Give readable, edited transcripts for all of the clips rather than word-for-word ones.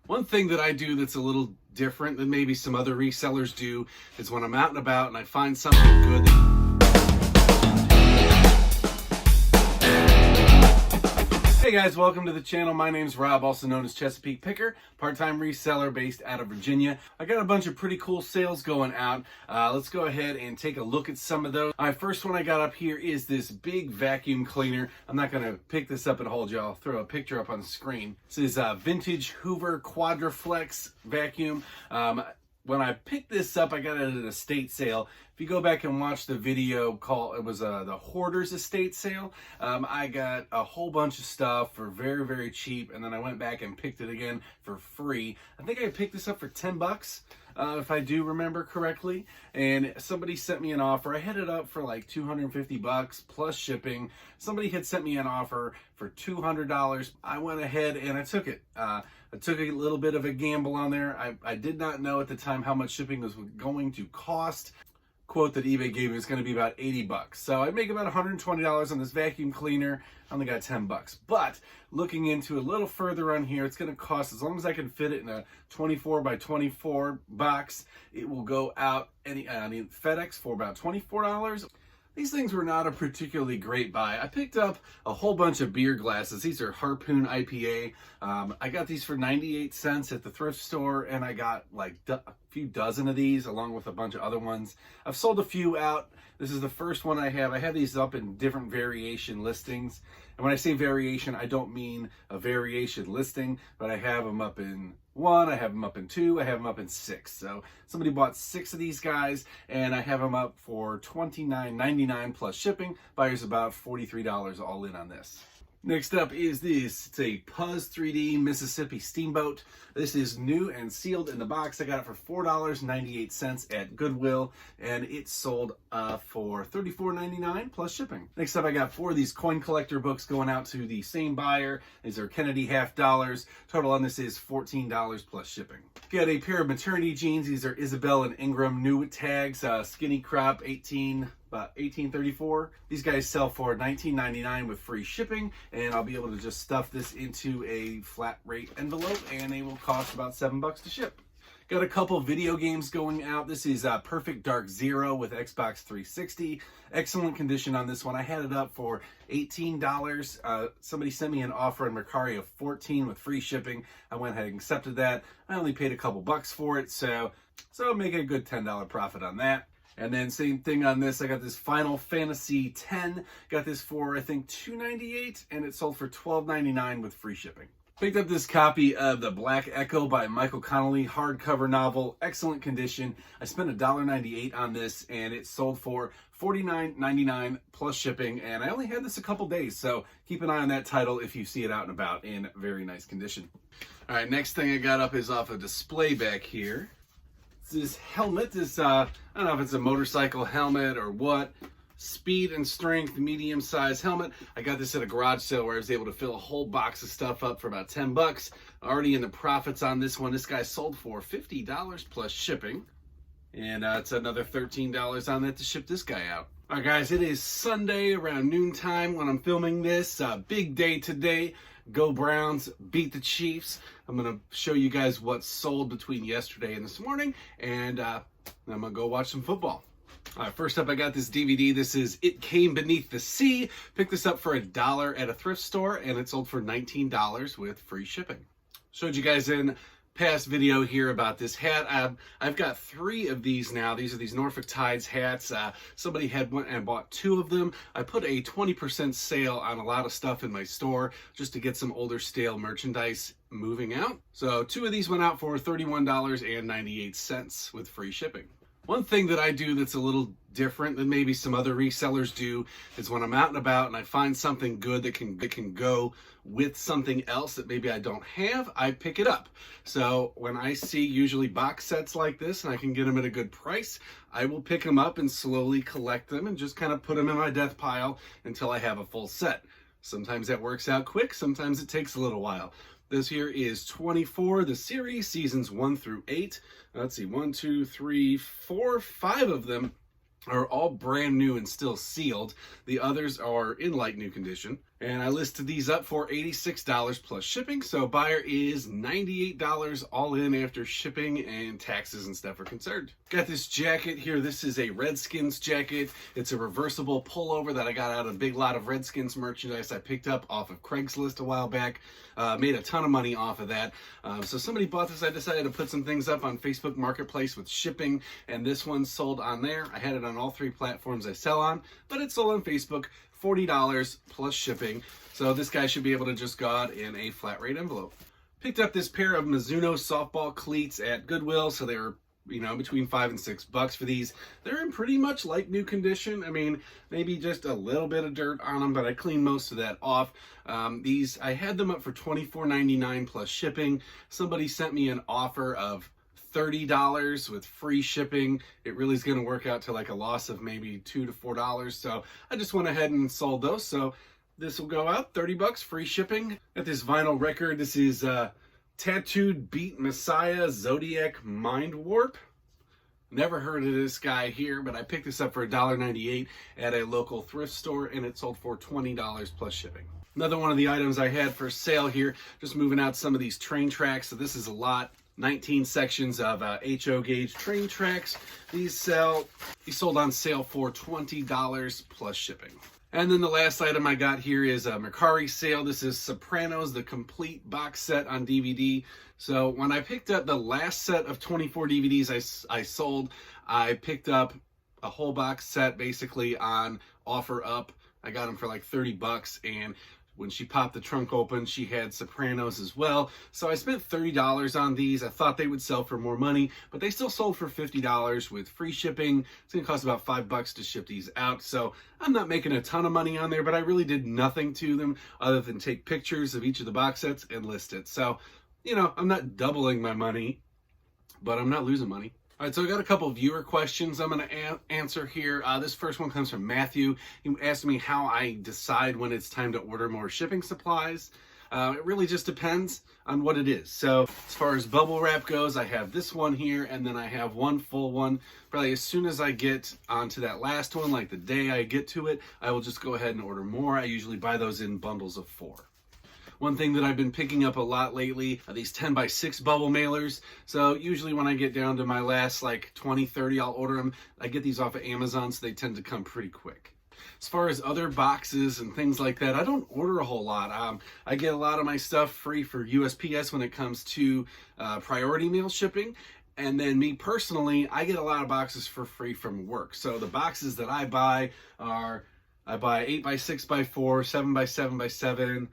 One thing that I do that's a little different than maybe some other resellers do is when I'm out and about and I find something good. Hey guys, welcome to the channel. My name's Rob, also known as Chesapeake Picker, part-time reseller based out of Virginia. I got a bunch of pretty cool sales going out. Let's go ahead and take a look at some of those. All right, first one I got up here is this big vacuum cleaner. I'm not gonna pick this up and hold you. I'll throw a picture up on the screen. This is a vintage Hoover Quadraflex vacuum. When I picked this up, I got it at an estate sale. If you go back and watch the video it was the Hoarder's estate sale. I got a whole bunch of stuff for very, very cheap, and then I went back and picked it again for free. I think I picked this up for 10 bucks. If I do remember correctly, and somebody sent me an offer. I had it up for like 250 bucks plus shipping. Somebody had sent me an offer for $200. I went ahead and I took it. I took a little bit of a gamble on there. I did not know at the time how much shipping was going to cost. Quote that eBay gave me was going to be about 80 bucks. So I make about $120 on this vacuum cleaner. I only got 10 bucks. But looking into a little further on here, it's going to cost, as long as I can fit it in a 24 by 24 box, it will go out FedEx for about $24. These things were not a particularly great buy. I picked up a whole bunch of beer glasses. These are Harpoon IPA. I got these for 98 cents at the thrift store, and I got like a few dozen of these along with a bunch of other ones. I've sold a few out. This is the first one I have. I have these up in different variation listings. And when I say variation, I don't mean a variation listing, but I have them up in 1, I have them up in 2, I have them up in 6. So somebody bought 6 of these guys, and I have them up for $29.99 plus shipping. Buyer's about $43 all in on this. Next up is this. It's a Puzz 3D Mississippi Steamboat. This is new and sealed in the box. I got it for $4.98 at Goodwill, and it sold for $34.99 plus shipping. Next up, I got 4 of these coin collector books going out to the same buyer. These are Kennedy half dollars. Total on this is $14 plus shipping. Got a pair of maternity jeans. These are Isabel and Ingram new tags, skinny crop, about 1834. These guys sell for $19.99 with free shipping, and I'll be able to just stuff this into a flat rate envelope, and they will cost about $7 to ship. Got a couple video games going out. This is Perfect Dark Zero with Xbox 360. Excellent condition on this one. I had it up for $18. Somebody sent me an offer on Mercari of $14 with free shipping. I went ahead and accepted that. I only paid a couple bucks for it, so I'll make a good $10 profit on that. And then same thing on this. I got this Final Fantasy X. Got this for, I think, $2.98, and it sold for $12.99 with free shipping. Picked up this copy of The Black Echo by Michael Connelly, hardcover novel, excellent condition. I spent $1.98 on this, and it sold for $49.99 plus shipping, and I only had this a couple days, so keep an eye on that title if you see it out and about in very nice condition. All right, next thing I got up is off a display back here. This helmet, I don't know if it's a motorcycle helmet or what. Speed and strength, medium size helmet. I got this at a garage sale where I was able to fill a whole box of stuff up for about 10 bucks. Already in the profits on this one. This guy sold for $50 plus shipping. And it's another $13 on that to ship this guy out. All right, guys, it is Sunday around noontime when I'm filming this. Big day today. Go Browns, beat the Chiefs. I'm going to show you guys what sold between yesterday and this morning, and I'm going to go watch some football. All right, first up, I got this DVD. This is It Came Beneath the Sea. Picked this up for $1 at a thrift store, and it sold for $19 with free shipping. Showed you guys in past video here about this hat. I've got 3 of these now. These are these Norfolk Tides hats. Somebody had went and bought 2 of them. I put a 20% sale on a lot of stuff in my store just to get some older stale merchandise moving out. So 2 of these went out for $31.98 with free shipping. One thing that I do that's a little different than maybe some other resellers do is when I'm out and about and I find something good that can go with something else that maybe I don't have, I pick it up. So when I see usually box sets like this and I can get them at a good price, I will pick them up and slowly collect them and just kind of put them in my death pile until I have a full set. Sometimes that works out quick, sometimes it takes a little while. This here is 24, the series, seasons 1 through 8. Let's see, 1, 2, 3, 4, 5 of them are all brand new and still sealed. The others are in light new condition. And I listed these up for $86 plus shipping, so buyer is $98 all in after shipping and taxes and stuff are concerned. Got this jacket here. This is a Redskins jacket. It's a reversible pullover that I got out of a big lot of Redskins merchandise I picked up off of Craigslist a while back. Made a ton of money off of that. So somebody bought this. I decided to put some things up on Facebook Marketplace with shipping, and this one sold on there. I had it on all 3 platforms I sell on, but it sold on Facebook. $40 plus shipping. So this guy should be able to just go out in a flat rate envelope. Picked up this pair of Mizuno softball cleats at Goodwill. So they were, between $5 and $6 for these. They're in pretty much like new condition. I mean, maybe just a little bit of dirt on them, but I cleaned most of that off. These, I had them up for $24.99 plus shipping. Somebody sent me an offer of $30 with free shipping. It really is going to work out to like a loss of maybe $2 to $4. So I just went ahead and sold those. So this will go out $30 free shipping. Got this vinyl record. This is Tattooed Beat Messiah Zodiac Mindwarp. Never heard of this guy here, but I picked this up for $1.98 at a local thrift store, and it sold for $20 plus shipping. Another one of the items I had for sale here, just moving out some of these train tracks. So this is a lot. 19 sections of HO gauge train tracks. These sold on sale for $20 plus shipping. And then the last item I got here is a Mercari sale. This is Sopranos, the complete box set on DVD. So when I picked up the last set of 24 DVDs I sold, I picked up a whole box set basically on offer up. I got them for like $30, and when she popped the trunk open, she had Sopranos as well. So I spent $30 on these. I thought they would sell for more money, but they still sold for $50 with free shipping. It's gonna cost about $5 to ship these out. So I'm not making a ton of money on there, but I really did nothing to them other than take pictures of each of the box sets and list it. So, I'm not doubling my money, but I'm not losing money. All right, so I got a couple viewer questions I'm going to answer here. This first one comes from Matthew. He asked me how I decide when it's time to order more shipping supplies. It really just depends on what it is. So as far as bubble wrap goes, I have this one here, and then I have one full one. Probably as soon as I get onto that last one, like the day I get to it, I will just go ahead and order more. I usually buy those in bundles of 4. One thing that I've been picking up a lot lately are these 10x6 bubble mailers. So usually when I get down to my last like 20, 30, I'll order them. I get these off of Amazon, so they tend to come pretty quick. As far as other boxes and things like that, I don't order a whole lot. I get a lot of my stuff free for USPS when it comes to priority mail shipping. And then me personally, I get a lot of boxes for free from work. So the boxes that I buy are, I buy 8x6x4, 7x7x7,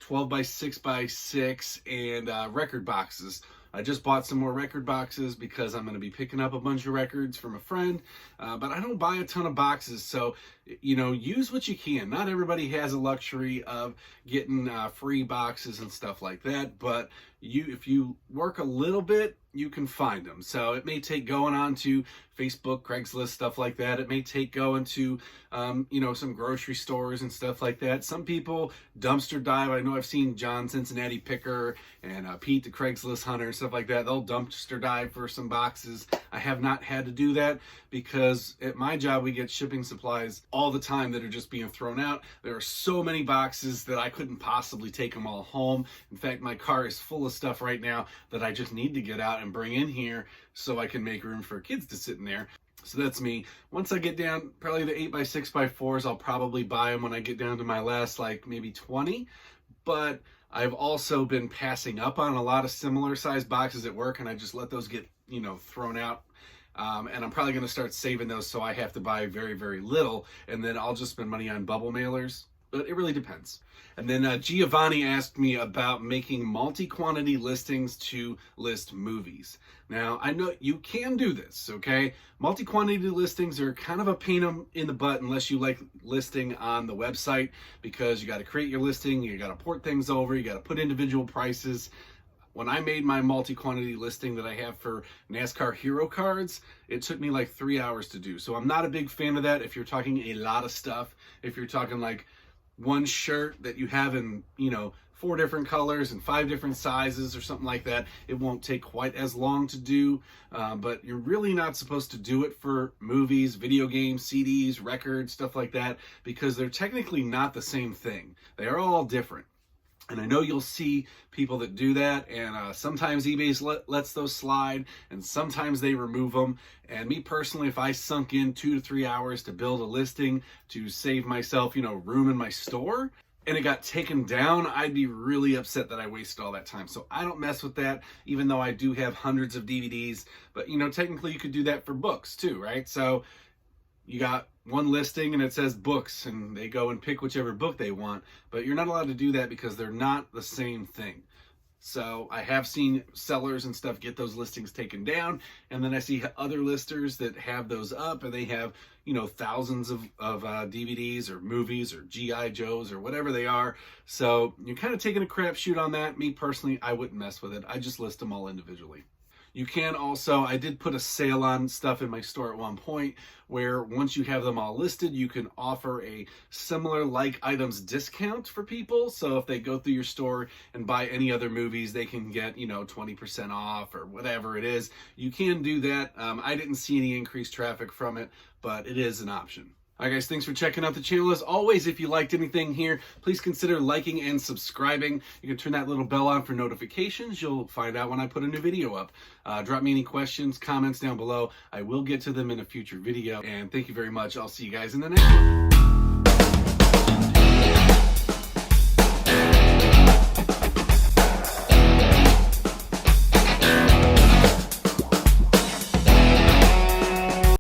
12x6x6, and record boxes. I just bought some more record boxes because I'm going to be picking up a bunch of records from a friend, but I don't buy a ton of boxes. So, use what you can. Not everybody has a luxury of getting free boxes and stuff like that, but if you work a little bit, you can find them. So it may take going on to Facebook, Craigslist, stuff like that. It may take going to, some grocery stores and stuff like that. Some people dumpster dive. I know I've seen John Cincinnati Picker and Pete the Craigslist Hunter and stuff like that. They'll dumpster dive for some boxes. I have not had to do that because at my job, we get shipping supplies all the time that are just being thrown out. There are so many boxes that I couldn't possibly take them all home. In fact, my car is full of stuff right now that I just need to get out and bring in here so I can make room for kids to sit in there. So that's me. Once I get down, probably the 8x6x4s, I'll probably buy them when I get down to my last, like maybe 20. But I've also been passing up on a lot of similar sized boxes at work, and I just let those get, thrown out. And I'm probably going to start saving those, so I have to buy very, very little, and then I'll just spend money on bubble mailers. But it really depends. And then Giovanni asked me about making multi-quantity listings to list movies. Now, I know you can do this, okay? Multi-quantity listings are kind of a pain in the butt unless you like listing on the website, because you got to create your listing, you got to port things over, you got to put individual prices. When I made my multi-quantity listing that I have for NASCAR Hero cards, it took me like 3 hours to do. So I'm not a big fan of that if you're talking a lot of stuff. If you're talking like one shirt that you have in, 4 different colors and 5 different sizes or something like that, it won't take quite as long to do. But you're really not supposed to do it for movies, video games, CDs, records, stuff like that, because they're technically not the same thing. They are all different. And I know you'll see people that do that, and sometimes eBay lets those slide, and sometimes they remove them. And me personally, if I sunk in 2 to 3 hours to build a listing to save myself, room in my store, and it got taken down, I'd be really upset that I wasted all that time. So I don't mess with that, even though I do have hundreds of DVDs. But, technically you could do that for books too, right? So you got one listing and it says books, and they go and pick whichever book they want, but you're not allowed to do that because they're not the same thing. So I have seen sellers and stuff get those listings taken down, and then I see other listers that have those up, and they have, thousands of DVDs or movies or G.I. Joes or whatever they are. So you're kind of taking a crapshoot on that. Me personally, I wouldn't mess with it. I just list them all individually. You can also, I did put a sale on stuff in my store at one point where once you have them all listed, you can offer a similar like items discount for people. So if they go through your store and buy any other movies, they can get, 20% off or whatever it is. You can do that. I didn't see any increased traffic from it, but it is an option. All right, guys, thanks for checking out the channel. As always, if you liked anything here, please consider liking and subscribing. You can turn that little bell on for notifications. You'll find out when I put a new video up. Drop me any questions, comments down below. I will get to them in a future video. And thank you very much. I'll see you guys in the next one.